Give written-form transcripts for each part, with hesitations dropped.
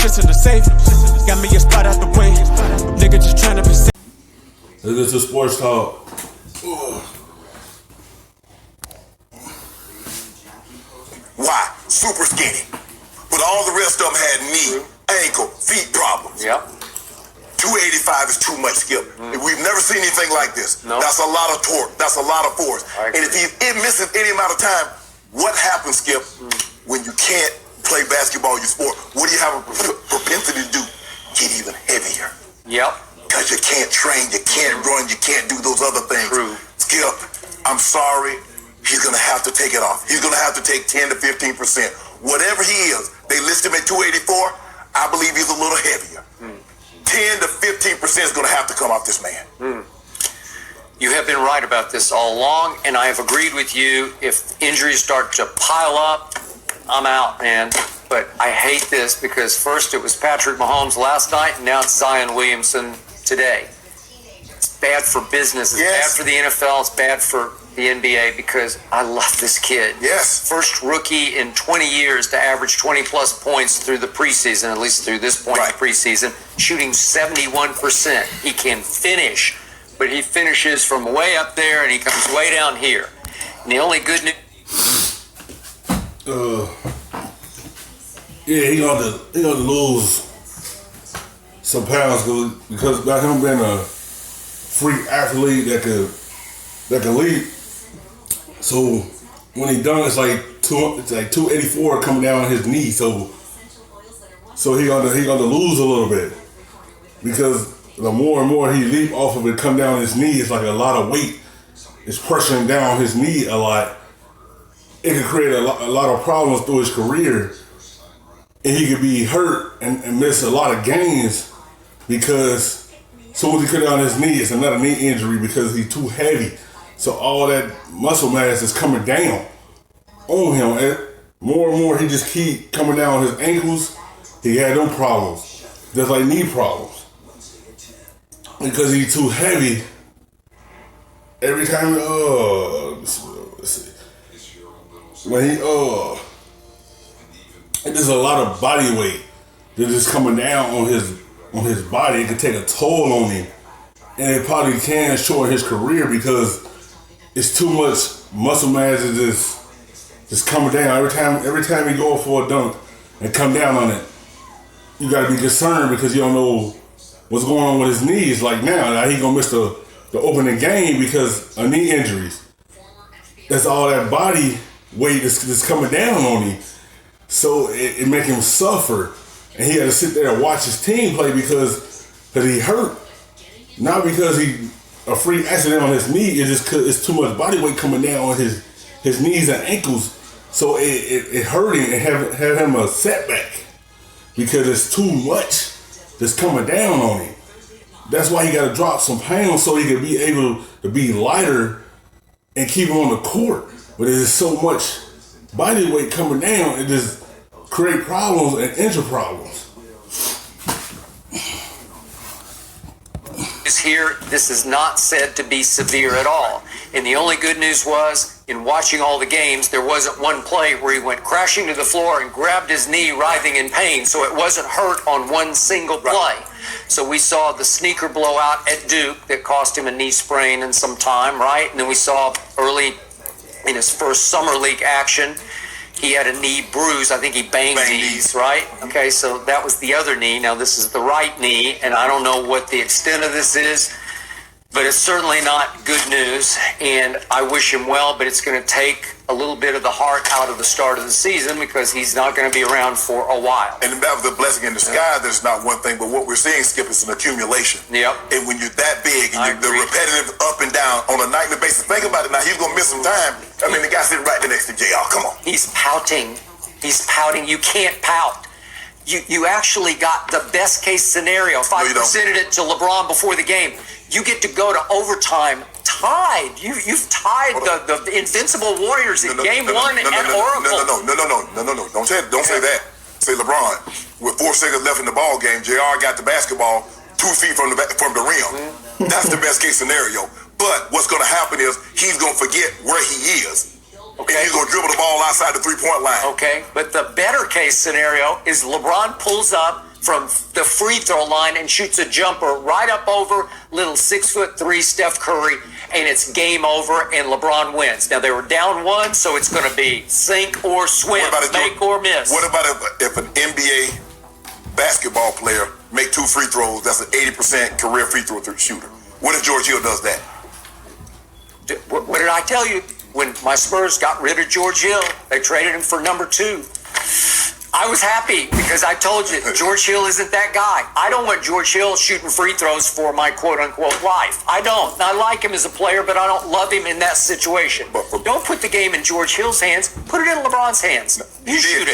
shit's in the safe. Got me a spot out the way. Nigga just tryna be safe. This is sports talk. Why? Super skinny. But all the rest of them had knee, ankle, feet problems. Yep. 285 is too much, Skip. We've never seen anything like this. Nope. That's a lot of torque. That's a lot of force. And if it misses any amount of time, what happens, Skip, when you can't play basketball, your sport? What do you have a propensity to do? Get even heavier. Yep. Because you can't train, you can't run, you can't do those other things. True. Skip, I'm sorry. He's going to have to take it off. He's going to have to take 10 to 15%. Whatever he is, they list him at 284. I believe he's a little heavier. 10 to 15% is going to have to come off this man. You have been right about this all along, and I have agreed with you. If injuries start to pile up, I'm out, man. But I hate this because first it was Patrick Mahomes last night, and now it's Zion Williamson today. It's bad for business. It's bad for the NFL. It's bad for the NBA because I love this kid. Yes. First rookie in 20 years to average 20-plus points through the preseason, at least through this point in the preseason, shooting 71%. He can finish, but he finishes from way up there and he comes way down here. And the only good news... He gonna lose some pounds because by him being a freak athlete that can leap. So when he done, it's like 284 coming down on his knee. So he gonna lose a little bit because the more and more he leap off of it, come down his knee, it's like a lot of weight. It's pressuring down his knee a lot. It could create a lot of problems through his career, and he could be hurt and miss a lot of games because as soon as he cut down his knee, it's another knee injury because he's too heavy. So all that muscle mass is coming down on him. And more and more, he just keep coming down on his ankles. He had them problems, just like knee problems. Because he's too heavy. Every time, let's see. When there's a lot of body weight that's just coming down on his body. It could take a toll on him. And it probably can shorten his career because it's too much muscle mass is just coming down. Every time he go for a dunk and come down on it, you gotta be concerned because you don't know what's going on with his knees. Like now he gonna miss the opening game because of knee injuries. That's all that body weight that's coming down on him. So it make him suffer. And he had to sit there and watch his team play because he hurt. Not because he a freak accident on his knee, it's just cause it's too much body weight coming down on his knees and ankles. So it hurt him and have him a setback because it's too much that's coming down on him. That's why he got to drop some pounds so he can be able to be lighter and keep him on the court. But there's so much body weight coming down, it just create problems and injure problems. Here, this is not said to be severe at all. And the only good news was, in watching all the games, there wasn't one play where he went crashing to the floor and grabbed his knee, writhing in pain. So it wasn't hurt on one single play. So we saw the sneaker blowout at Duke that cost him a knee sprain and some time, right? And then we saw early in his first summer league action, he had a knee bruise. I think he banged knees, right? Okay, so that was the other knee. Now this is the right knee, and I don't know what the extent of this is, but it's certainly not good news, and I wish him well, but it's going to take a little bit of the heart out of the start of the season because he's not going to be around for a while. And that was a blessing in disguise. There's not one thing, but what we're seeing, Skip, is an accumulation. Yep. And when you're that big, and the repetitive up and down on a nightly basis, think about it now, he's going to miss some time. I mean, the guy sitting right next to JR, come on. He's pouting. He's pouting. You can't pout. You actually got the best case scenario. If I presented it to LeBron before the game, you get to go to overtime tied. You've tied the Invincible Warriors in game one at Oracle. No. Don't say that. Say LeBron. With 4 seconds left in the ball game, JR got the basketball 2 feet from the rim. That's the best case scenario. But what's going to happen is he's going to forget where he is. And he's going to dribble the ball outside the three-point line. Okay, but the better case scenario is LeBron pulls up from the free throw line and shoots a jumper right up over little 6'3" Steph Curry, and it's game over, and LeBron wins. Now, they were down 1, so it's going to be sink or swim, make or miss. What about if an NBA basketball player make 2 free throws, that's an 80% career free throw shooter? What if George Hill does that? What did I tell you? When my Spurs got rid of George Hill, they traded him for number 2. I was happy because I told you George Hill isn't that guy. I don't want George Hill shooting free throws for my quote-unquote life. I don't. I like him as a player, but I don't love him in that situation. Don't put the game in George Hill's hands. Put it in LeBron's hands. He did.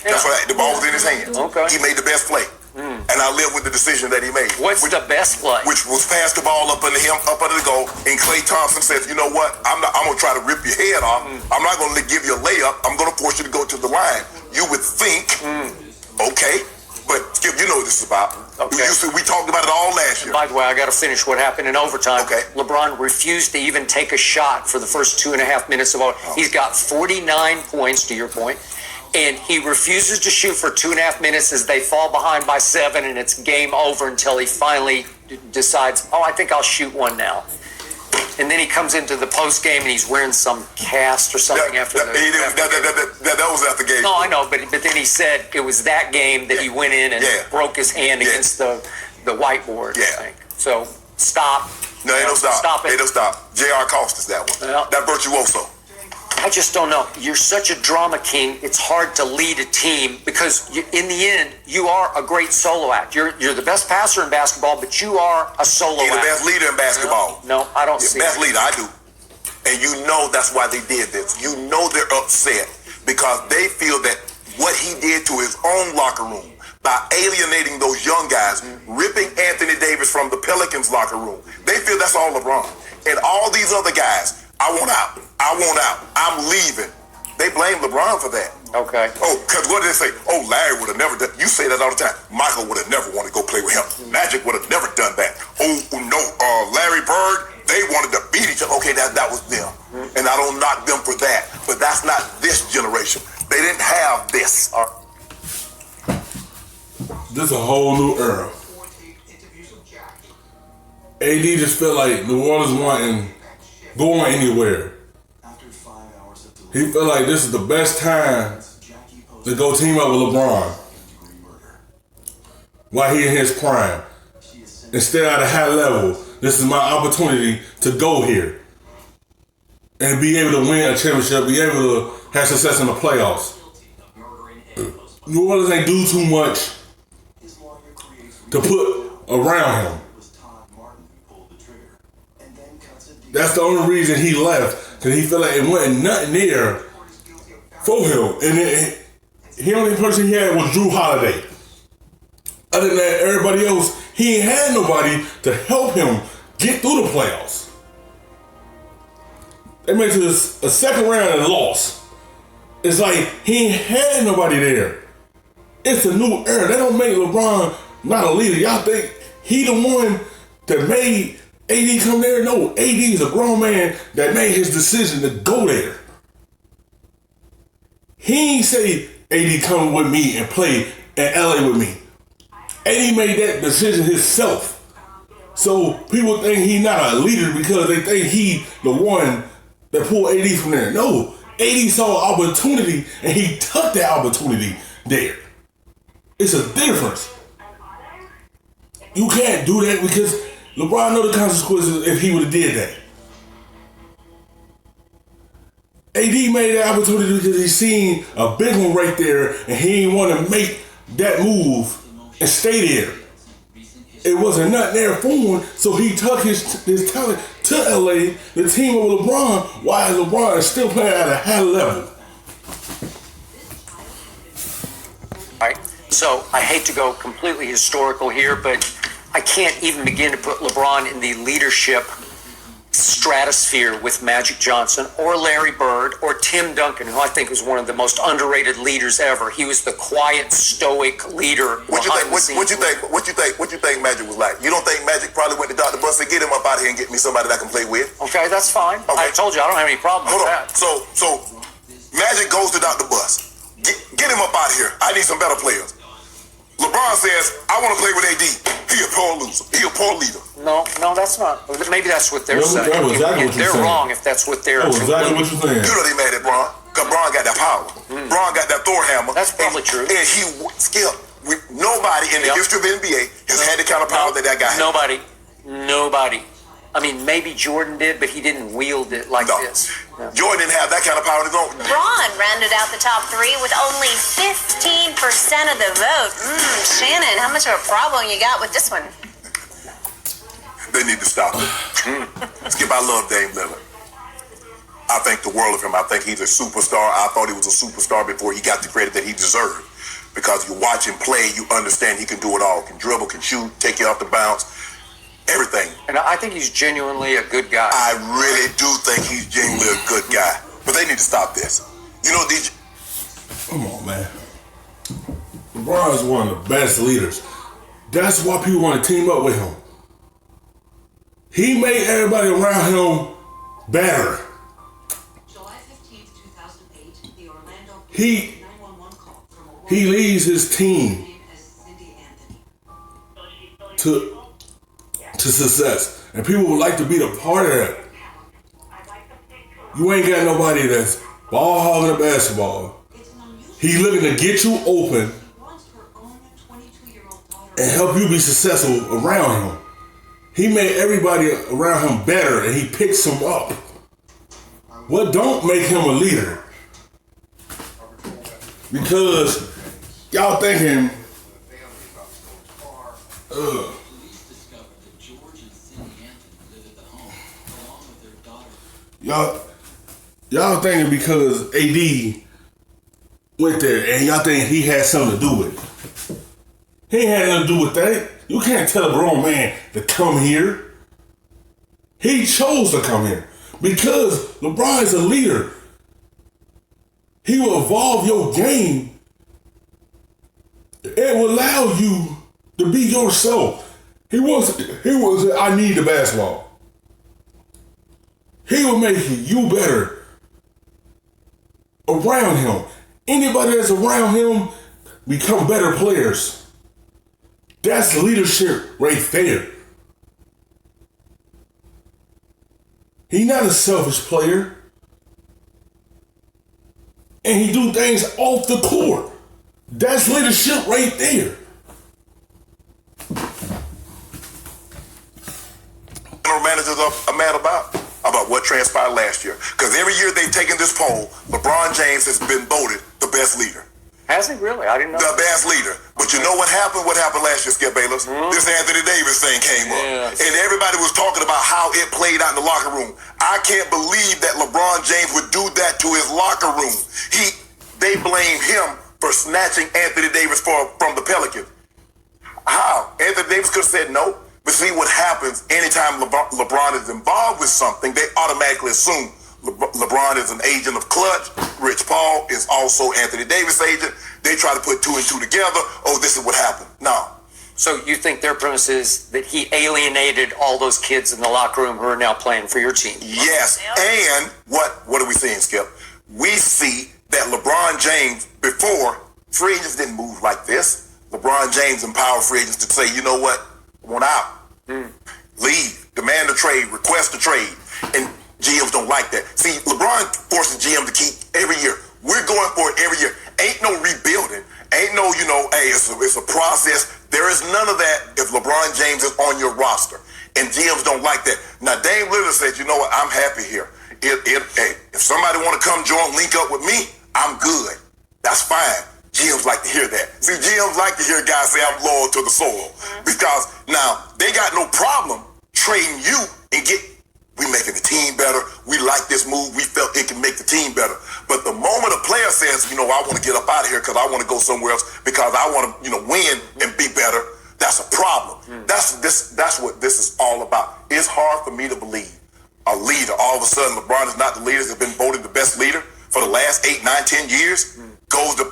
That's right. The ball was in his hands. Okay. He made the best play. And I live with the decision that he made. What's the best play? Which was pass the ball up under him, up under the goal. And Klay Thompson says, you know what? I'm going to try to rip your head off. I'm not going to give you a layup. I'm going to force you to go to the line. You would think, okay, but Skip, you know what this is about. Okay. We talked about it all last year. By the way, I got to finish what happened in overtime. Okay. LeBron refused to even take a shot for the first 2.5 minutes of overtime. He's got 49 points, to your point. And he refuses to shoot for 2.5 minutes as they fall behind by 7, and it's game over until he finally decides, I think I'll shoot one now. And then he comes into the post game and he's wearing some cast or something after the game. That was after the game. No, I know, but then he said it was that game that he went in and broke his hand against the whiteboard. I think. So stop. No, ain't no stop. Stop it. Ain't no stop. J.R. Costas, that one. Yeah. That virtuoso. I just don't know. You're such a drama king. It's hard to lead a team because in the end, you are a great solo act. You're the best passer in basketball, but you are a solo act. He's the best leader in basketball. No, I don't see best it. leader, I do. And you know that's why they did this. You know they're upset because they feel that what he did to his own locker room by alienating those young guys, ripping Anthony Davis from the Pelicans locker room. They feel that's all LeBron. And all these other guys, I want out. I want out. I'm leaving. They blame LeBron for that. Okay. Oh, because what did they say? Oh, Larry would have never done. You say that all the time. Michael would have never wanted to go play with him. Magic would have never done that. Oh, no. Larry Bird, they wanted to beat each other. Okay, that was them. And I don't knock them for that. But that's not this generation. They didn't have this. This is a whole new era. AD just felt like New Orleans wasn't going anywhere. He felt like this is the best time to go team up with LeBron while he in his prime. Instead at a high level, this is my opportunity to go here and be able to win a championship, be able to have success in the playoffs. New Orleans ain't do too much to put around him. That's the only reason he left, because he felt like it wasn't nothing there for him. And the only person he had was Drew Holiday. Other than that, everybody else, he ain't had nobody to help him get through the playoffs. They made it to a second round and lost. It's like he ain't had nobody there. It's a new era. They don't make LeBron not a leader. Y'all think he the one that made AD come there? No, AD is a grown man that made his decision to go there. He ain't say, AD come with me and play in LA with me. AD made that decision himself. So people think he not a leader because they think he the one that pulled AD from there. No, AD saw an opportunity and he took that opportunity there. It's a difference. You can't do that because LeBron know the consequences if he would have did that. AD made that opportunity because he seen a big one right there and he didn't want to make that move and stay there. It wasn't nothing there for him, so he took his talent to LA, the team of LeBron, while LeBron is still playing at a high level. All right. So I hate to go completely historical here, but I can't even begin to put LeBron in the leadership stratosphere with Magic Johnson or Larry Bird or Tim Duncan, who I think was one of the most underrated leaders ever. He was the quiet, stoic leader. What you think Magic was like? You don't think Magic probably went to Dr. Buss and get him up out here and get me somebody that I can play with? Okay, that's fine. Okay. I told you I don't have any problem with that. So Magic goes to Dr. Bus. Get him up out of here. I need some better players. LeBron says, I want to play with AD. He a poor loser. He a poor leader. No, that's not. Maybe that's what they're saying. That was exactly what you're they're saying. wrong if that's what they're That was exactly what you're saying. You know they mad at Bron. Because Bron got that power. Bron got that Thor hammer. That's probably true. And nobody in the history of the NBA has had the kind of power that guy had. Nobody. I mean, maybe Jordan did, but he didn't wield it like this. No. Jordan didn't have that kind of power on his own. Braun rounded out the top three with only 15% of the vote. Shannon, how much of a problem you got with this one? They need to stop it. Skip, I love Dame Lillard. I think the world of him. I think he's a superstar. I thought he was a superstar before he got the credit that he deserved. Because you watch him play, you understand he can do it all. Can dribble, can shoot, take you off the bounce. Everything. And I think he's genuinely a good guy. I really do think he's genuinely a good guy. But they need to stop this. You know, DJ. Come on, man. LeBron is one of the best leaders. That's why people want to team up with him. He made everybody around him better. July 15th, 2008, the Orlando He 911 call from a He leads his team to success. And people would like to be the part of that. You ain't got nobody that's ball hogging a basketball. He looking to get you open and help you be successful around him. He made everybody around him better and he picks them up. What don't make him a leader? Because y'all thinking, Y'all thinking because AD went there and y'all think he had something to do with it. He ain't had nothing to do with that. You can't tell a grown man to come here. He chose to come here because LeBron is a leader. He will evolve your game and will allow you to be yourself. He was I need the basketball. He will make you better around him. Anybody that's around him become better players. That's leadership right there. He's not a selfish player. And he do things off the court. That's leadership right there. General managers are mad about what transpired last year. Because every year they've taken this poll, LeBron James has been voted the best leader. Has he really? I didn't know. The best leader. But you know what happened? What happened last year, Skip Bayless? This Anthony Davis thing came up. Yes. And everybody was talking about how it played out in the locker room. I can't believe that LeBron James would do that to his locker room. They blame him for snatching Anthony Davis from the Pelicans. How? Anthony Davis could have said no. But see what happens anytime LeBron is involved with something, they automatically assume LeBron is an agent of Clutch. Rich Paul is also Anthony Davis' agent. They try to put two and two together. Oh, this is what happened. No. So you think their premise is that he alienated all those kids in the locker room who are now playing for your team? Yes. And what are we seeing, Skip? We see that LeBron James, before, free agents didn't move like this. LeBron James empowered free agents to say, you know what? I want out. Leave. Demand a trade. Request a trade. And GMs don't like that. See, LeBron forces GM to keep every year. We're going for it every year. Ain't no rebuilding. Ain't no, hey, it's a process. There is none of that if LeBron James is on your roster. And GMs don't like that. Now, Dame Lillard said, you know what? I'm happy here. If somebody want to come join, link up with me, I'm good. That's fine. GMs like to hear that. See, GMs like to hear guys say I'm loyal to the soil. Because now they got no problem trading you and we making the team better. We like this move. We felt it can make the team better. But the moment a player says, I want to get up out of here because I want to go somewhere else because I want to, win and be better, that's a problem. That's what this is all about. It's hard for me to believe a leader. All of a sudden, LeBron is not the leader. Has been voted the best leader for the last 8, 9, 10 years. Goes to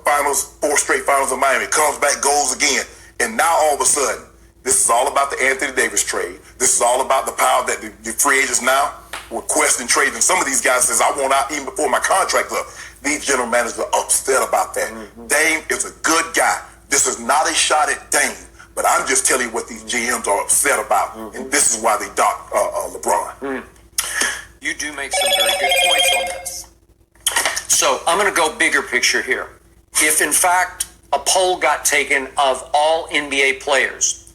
finals, 4 straight finals in Miami. Comes back, goes again. And now all of a sudden, this is all about the Anthony Davis trade. This is all about the power that the free agents now requesting trades, and some of these guys says, I want out even before my contract's up. These general managers are upset about that. Dame is a good guy. This is not a shot at Dame, but I'm just telling you what these GMs are upset about, and this is why they docked LeBron. You do make some very good points on this. So I'm going to go bigger picture here. If in fact a poll got taken of all NBA players,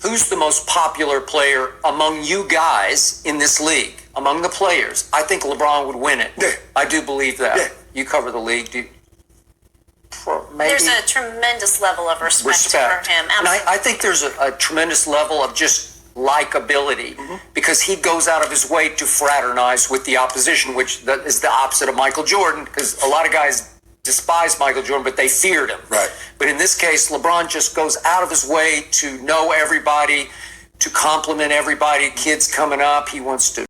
who's the most popular player among you guys in this league? Among the players, I think LeBron would win it. Yeah. I do believe that. Yeah. You cover the league. Maybe There's a tremendous level of respect for him. And I think there's a tremendous level of just likability because he goes out of his way to fraternize with the opposition, which is the opposite of Michael Jordan, because a lot of guys despise Michael Jordan, but they feared him. Right. But in this case, LeBron just goes out of his way to know everybody, to compliment everybody. Kids coming up, he wants to